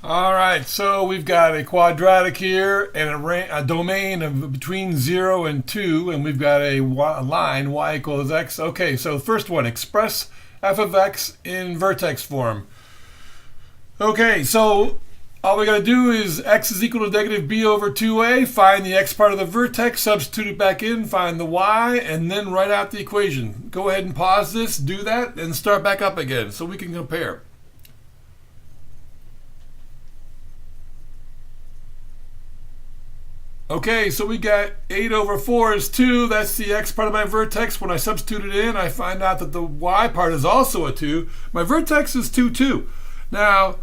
All right, so we've got a quadratic here and a domain of between 0 and 2, and we've got a line y equals x. Okay, so first one, express f of x in vertex form. Okay, so all we got to do is x is equal to negative b over 2a, find the x part of the vertex, substitute it back in, find the y, and then write out the equation. Go ahead and pause this, do that, and start back up again so we can compare. Okay, so we got 8 over 4 is 2. That's the x part of my vertex. When I substitute it in, I find out that the y part is also a 2. My vertex is 2, 2. Now,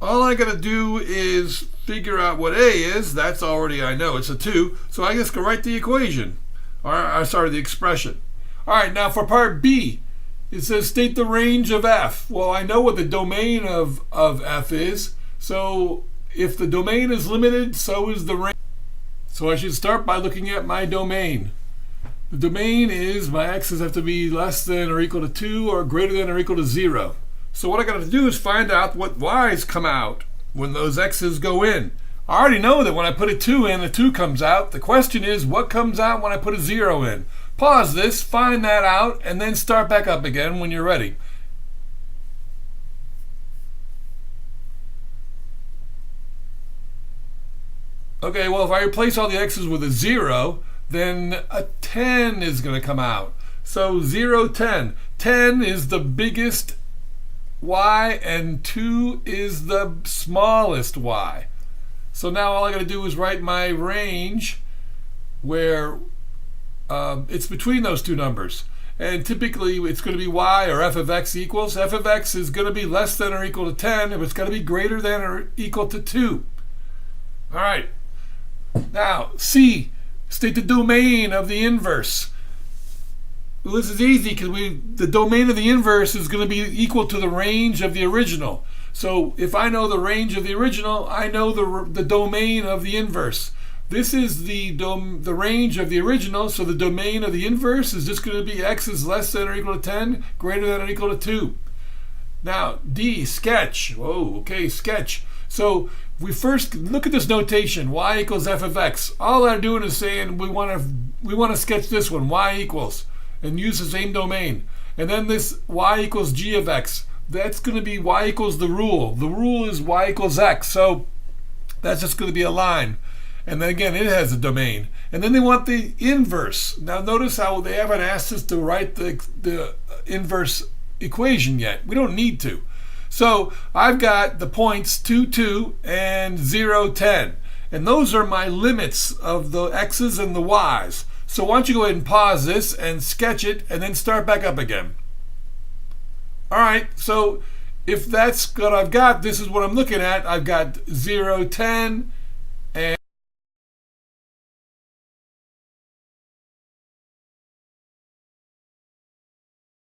all I got to do is figure out what a is. That's already, I know, it's a 2. So I just can write the equation. Or, sorry, the expression. All right, now for part B, it says state the range of f. Well, I know what the domain of f is. So if the domain is limited, so is the range. So I should start by looking at my domain. The domain is my x's have to be less than or equal to 2 or greater than or equal to 0. So what I got to do is find out what y's come out when those x's go in. I already know that when I put a 2 in, a 2 comes out. The question is, what comes out when I put a 0 in? Pause this, find that out, and then start back up again when you're ready. Okay, well, if I replace all the x's with a 0, then a 10 is going to come out. So 0, 10. 10 is the biggest y, and 2 is the smallest y. So now all I got to do is write my range where it's between those two numbers. And typically it's going to be y, or f of x equals. F of x is going to be less than or equal to 10 if it's going to be greater than or equal to 2. All right. Now, C, state the domain of the inverse. Well, this is easy because the domain of the inverse is going to be equal to the range of the original. So if I know the range of the original, I know the domain of the inverse. This is the range of the original, so the domain of the inverse is just going to be x is less than or equal to 10, greater than or equal to 2. Now, D, sketch. Whoa, okay, sketch. So we first look at this notation, y equals f of x. All I'm doing is saying we want to sketch this one, y equals, and use the same domain. And then this y equals g of x. That's going to be y equals the rule. The rule is y equals x. So that's just going to be a line. And then again, it has a domain. And then they want the inverse. Now notice how they haven't asked us to write the inverse equation yet. We don't need to. So I've got the points 2, 2 and 0, 10. And those are my limits of the x's and the y's. So why don't you go ahead and pause this and sketch it and then start back up again. All right, so if that's what I've got, this is what I'm looking at. I've got 0, 10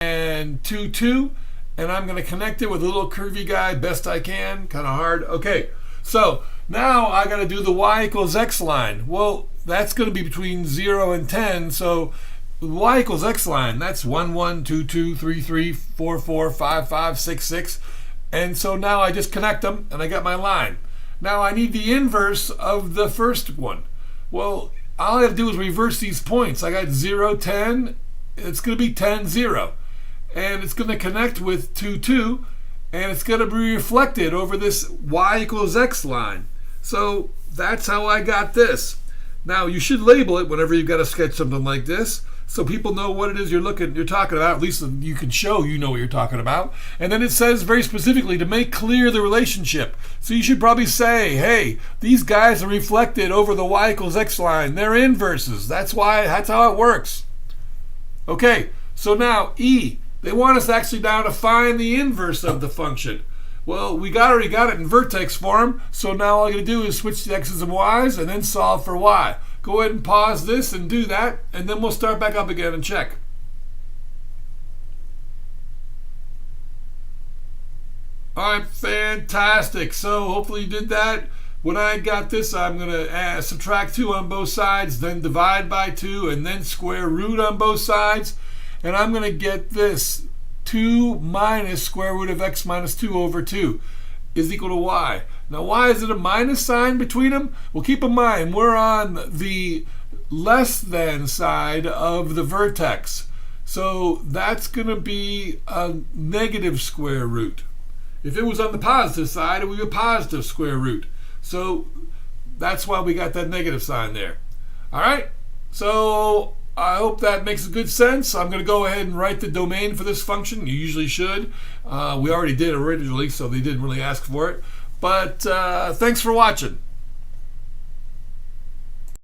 and 2, 2. And I'm going to connect it with a little curvy guy best I can, kind of hard. Okay, so now I got to do the y equals x line. Well, that's going to be between 0 and 10, so y equals x line, that's 1, 1, 2, 2, 3, 3, 4, 4, 5, 5, 6, 6. And so now I just connect them, and I got my line. Now I need the inverse of the first one. Well, all I have to do is reverse these points. I got 0, 10, it's going to be 10, 0. And it's going to connect with 2, 2, and it's going to be reflected over this y equals x line. So that's how I got this. Now you should label it whenever you've got to sketch something like this, so people know what it is you're talking about. At least you can show you know what you're talking about. And then it says very specifically to make clear the relationship. So you should probably say, hey, these guys are reflected over the y equals x line. They're inverses. That's how it works. Okay, so now E. They want us actually now to find the inverse of the function. Well, we already got it in vertex form, so now all I got to do is switch the x's and y's and then solve for y. Go ahead and pause this and do that, and then we'll start back up again and check. All right, fantastic. So hopefully you did that. When I got this, I'm going to subtract 2 on both sides, then divide by 2, and then square root on both sides. And I'm going to get this 2 minus square root of x minus 2 over 2 is equal to y. Now, why is it a minus sign between them? Well, keep in mind, we're on the less than side of the vertex. So that's going to be a negative square root. If it was on the positive side, it would be a positive square root. So that's why we got that negative sign there. All right? So I hope that makes good sense. I'm going to go ahead and write the domain for this function. You usually should. We already did originally, so they didn't really ask for it. But thanks for watching.